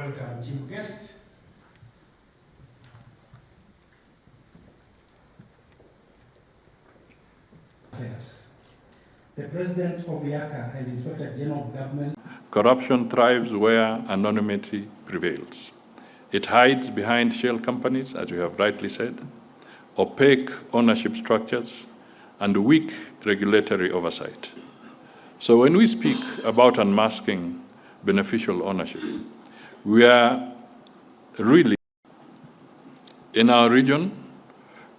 welcome chief guest. The President of Yaka and Inspector General of Government. Corruption thrives where anonymity prevails. It hides behind shell companies, as you have rightly said, opaque ownership structures, and weak regulatory oversight. So when we speak about unmasking beneficial ownership, we are really, in our region,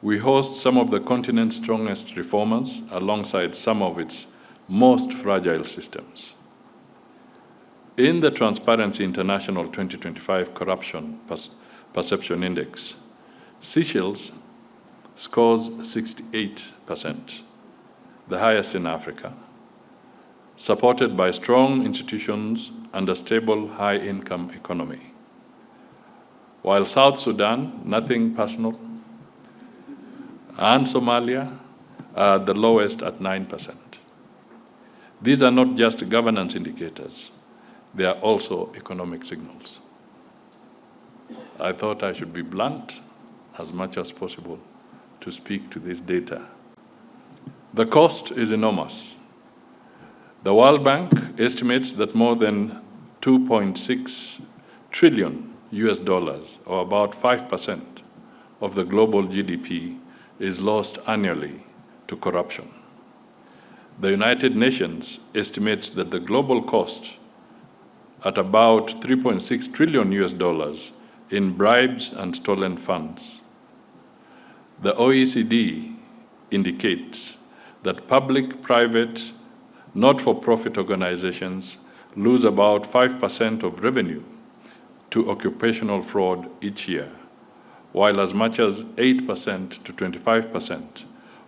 we host some of the continent's strongest reformers alongside some of its most fragile systems. In the Transparency International 2025 Corruption Perception Index, Seychelles scores 68%, the highest in Africa, supported by strong institutions and a stable high-income economy. While South Sudan, nothing personal, and Somalia are the lowest at 9%. These are not just governance indicators, they are also economic signals. I thought I should be blunt as much as possible to speak to this data. The cost is enormous. The World Bank estimates that more than 2.6 trillion US dollars, or about 5% of the global GDP, is lost annually to corruption. The United Nations estimates that the global cost at about 3.6 trillion US dollars in bribes and stolen funds. The OECD indicates that public, private, not-for-profit organizations lose about 5% of revenue to occupational fraud each year, while as much as 8% to 25%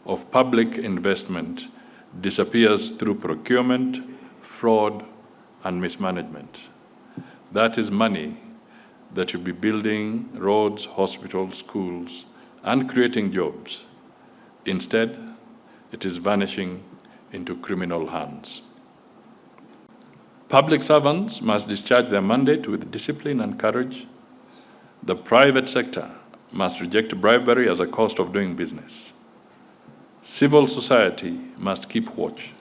of public investment disappears through procurement, fraud, and mismanagement. That is money that should be building roads, hospitals, schools, and creating jobs. Instead, it is vanishing into criminal hands. Public servants must discharge their mandate with discipline and courage. The private sector must reject bribery as a cost of doing business. Civil society must keep watch.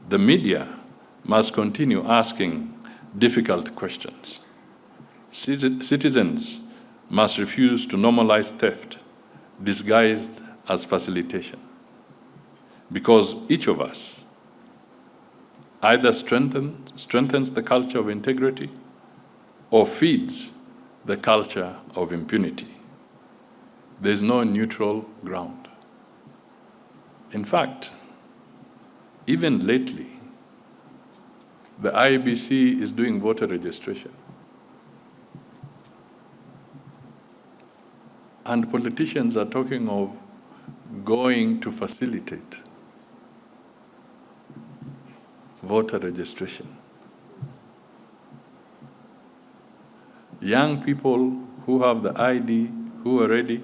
The media must continue asking difficult questions. Citizens must refuse to normalize theft disguised as facilitation, because each of us either strengthens the culture of integrity or feeds the culture of impunity. There is no neutral ground. In fact, even lately, the IEBC is doing voter registration. And politicians are talking of going to facilitate voter registration. Young people who have the ID, who are ready,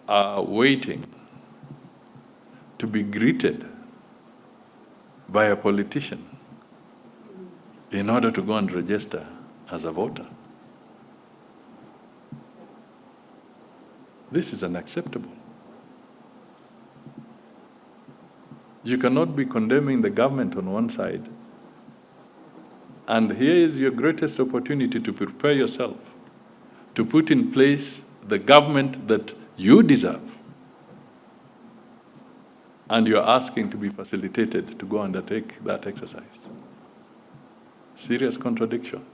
are waiting to be greeted by a politician in order to go and register as a voter. This is unacceptable. You cannot be condemning the government on one side, and here is your greatest opportunity to prepare yourself to put in place the government that you deserve, and you're asking to be facilitated to go undertake that exercise. Serious contradiction.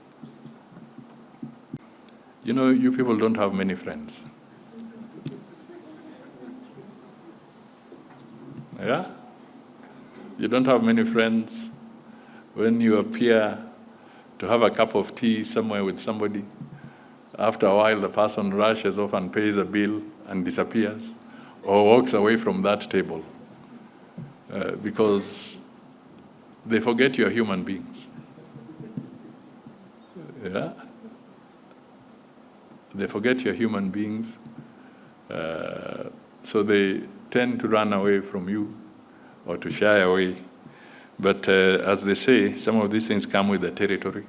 You know, you people don't have many friends. Yeah? You don't have many friends. When you appear to have a cup of tea somewhere with somebody, after a while the person rushes off and pays a bill and disappears, or walks away from that table because they forget you're human beings. Yeah? They forget you're human beings, so they tend to run away from you or to shy away. But as they say, some of these things come with the territory.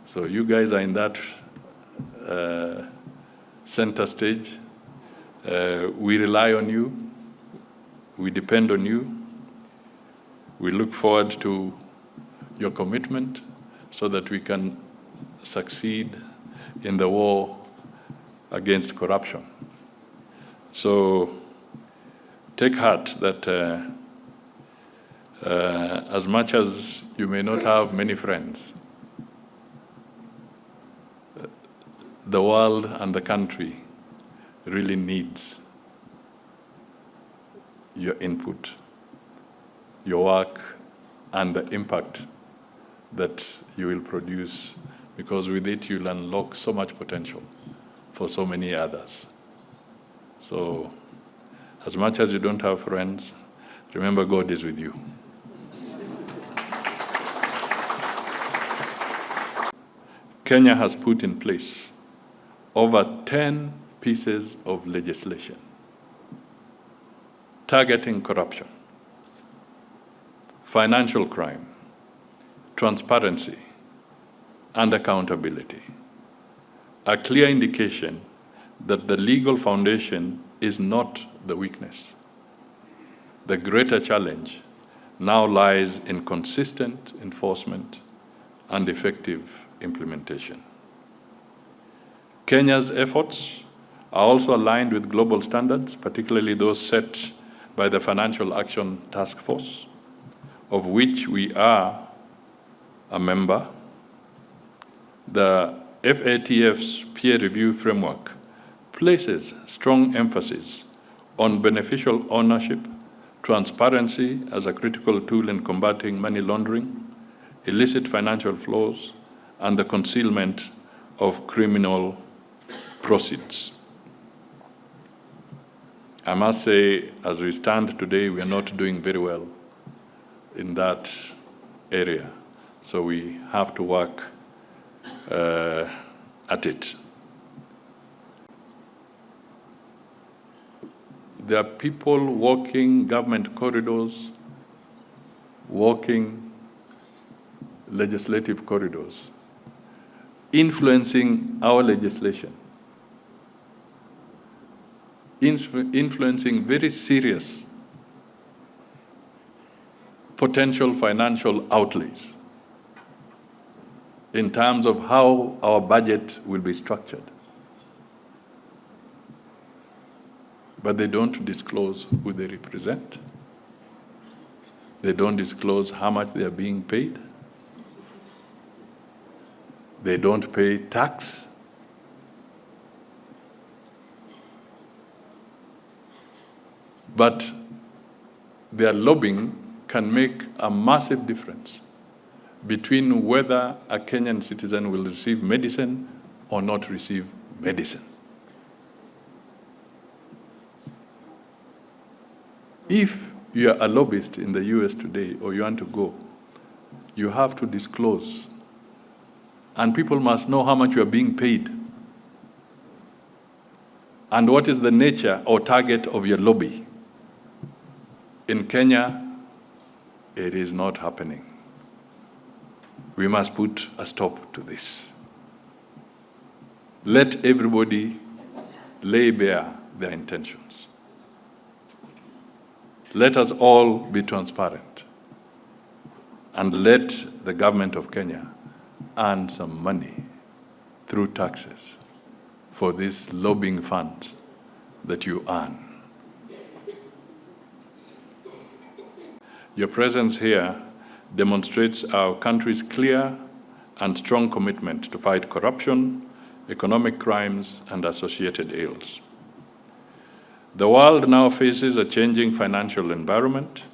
So you guys are in that center stage. We rely on you. We depend on you. We look forward to your commitment so that we can succeed in the war against corruption. So take heart that as much as you may not have many friends, the world and the country really needs your input, your work, and the impact that you will produce, because with it you'll unlock so much potential for so many others. So as much as you don't have friends, remember God is with you. Kenya has put in place over 10 pieces of legislation targeting corruption, financial crime, transparency, and accountability. A clear indication that the legal foundation is not the weakness. The greater challenge now lies in consistent enforcement and effective implementation. Kenya's efforts are also aligned with global standards, particularly those set by the Financial Action Task Force, of which we are a member. The FATF's peer review framework places strong emphasis on beneficial ownership, transparency as a critical tool in combating money laundering, illicit financial flows, and the concealment of criminal proceeds. I must say, as we stand today, we are not doing very well in that area. So we have to work at it. There are people walking government corridors, walking legislative corridors, influencing our legislation, influencing very serious potential financial outlays in terms of how our budget will be structured. But they don't disclose who they represent. They don't disclose how much they are being paid. They don't pay tax. But their lobbying can make a massive difference between whether a Kenyan citizen will receive medicine or not receive medicine. If you are a lobbyist in the US today, or you want to go, you have to disclose. And people must know how much you are being paid and what is the nature or target of your lobby. In Kenya, it is not happening. We must put a stop to this. Let everybody lay bare their intentions. Let us all be transparent, and let the government of Kenya earn some money through taxes for these lobbying funds that you earn. Your presence here demonstrates our country's clear and strong commitment to fight corruption, economic crimes, and associated ills. The world now faces a changing financial environment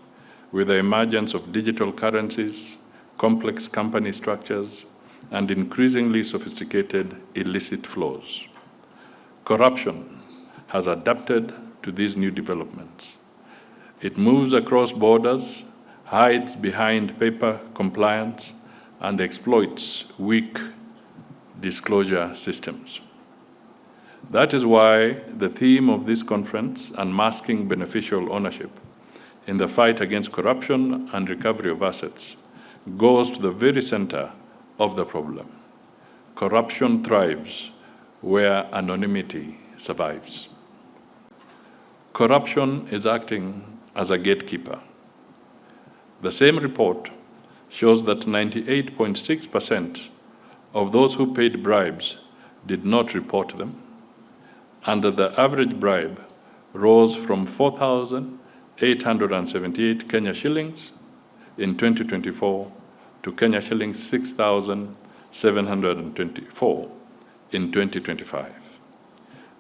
with the emergence of digital currencies, complex company structures, and increasingly sophisticated illicit flows. Corruption has adapted to these new developments. It moves across borders, hides behind paper compliance, and exploits weak disclosure systems. That is why the theme of this conference, Unmasking Beneficial Ownership in the Fight Against Corruption and Recovery of Assets, goes to the very center of the problem. corruption thrives where anonymity survives. Corruption is acting as a gatekeeper. The same report shows that 98.6% of those who paid bribes did not report them, and that the average bribe rose from 4,878 Kenya shillings in 2024 to Kenya shillings 6,724 in 2025.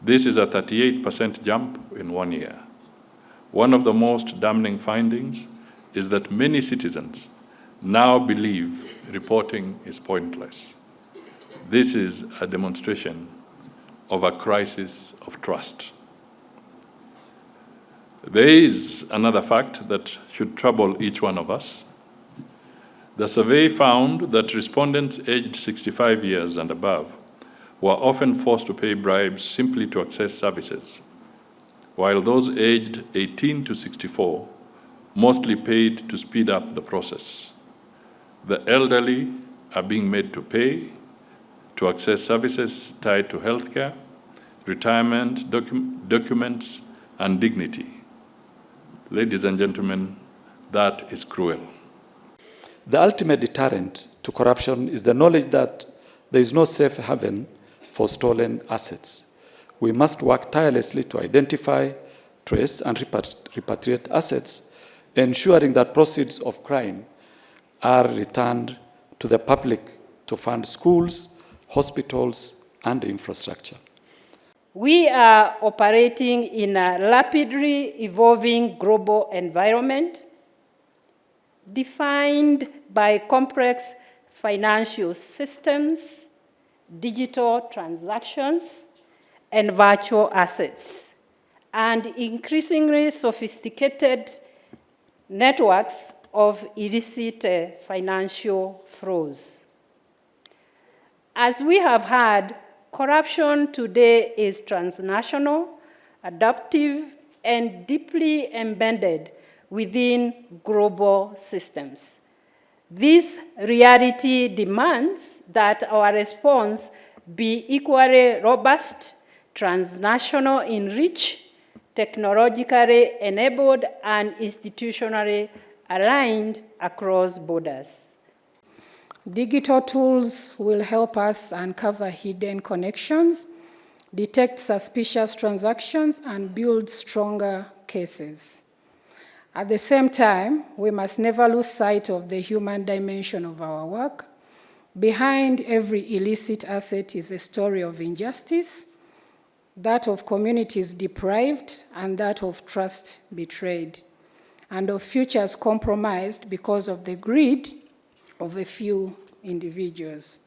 This is a 38% jump in 1 year. One of the most damning findings is that many citizens now believe reporting is pointless. This is a demonstration of a crisis of trust. There is another fact that should trouble each one of us. The survey found that respondents aged 65 years and above were often forced to pay bribes simply to access services, while those aged 18 to 64 mostly paid to speed up the process. The elderly are being made to pay to access services tied to healthcare, retirement, documents, and dignity. Ladies and gentlemen, that is cruel. The ultimate deterrent to corruption is the knowledge that there is no safe haven for stolen assets. We must work tirelessly to identify, trace, and repatriate assets, ensuring that proceeds of crime are returned to the public to fund schools, hospitals, and infrastructure. We are operating in a rapidly evolving global environment defined by complex financial systems, digital transactions, and virtual assets, and increasingly sophisticated networks of illicit financial flows. As we have heard, corruption today is transnational, adaptive, and deeply embedded within global systems. This reality demands that our response be equally robust, transnational in reach, technologically enabled, and institutionally aligned across borders. Digital tools will help us uncover hidden connections, detect suspicious transactions, and build stronger cases. At the same time, we must never lose sight of the human dimension of our work. Behind every illicit asset is a story of injustice, that of communities deprived, and that of trust betrayed, and of futures compromised because of the greed of a few individuals.